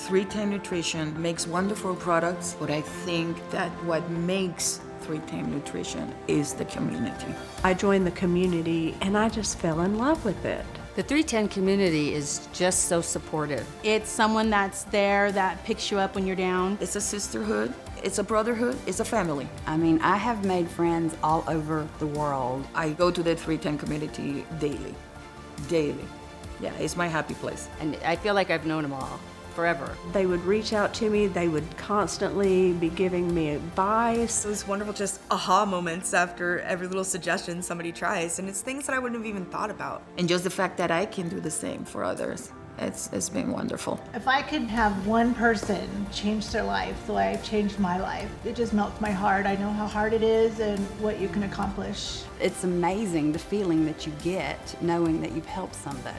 310 Nutrition makes wonderful products, but I think that what makes 310 Nutrition is the community. I joined the community and I just fell in love with it. The 310 community is just so supportive. It's someone that's there that picks you up when you're down. It's a sisterhood, it's a brotherhood, it's a family. I mean, I have made friends all over the world. I go to the 310 community daily. Yeah, it's my happy place. And I feel like I've known them all forever. They would reach out to me, they would constantly be giving me advice. It was wonderful, just aha moments after every little suggestion somebody tries, and it's things that I wouldn't have even thought about. And just the fact that I can do the same for others, it's been wonderful. If I could have one person change their life the way I've changed my life, it just melts my heart. I know how hard it is and what you can accomplish. It's amazing the feeling that you get knowing that you've helped somebody.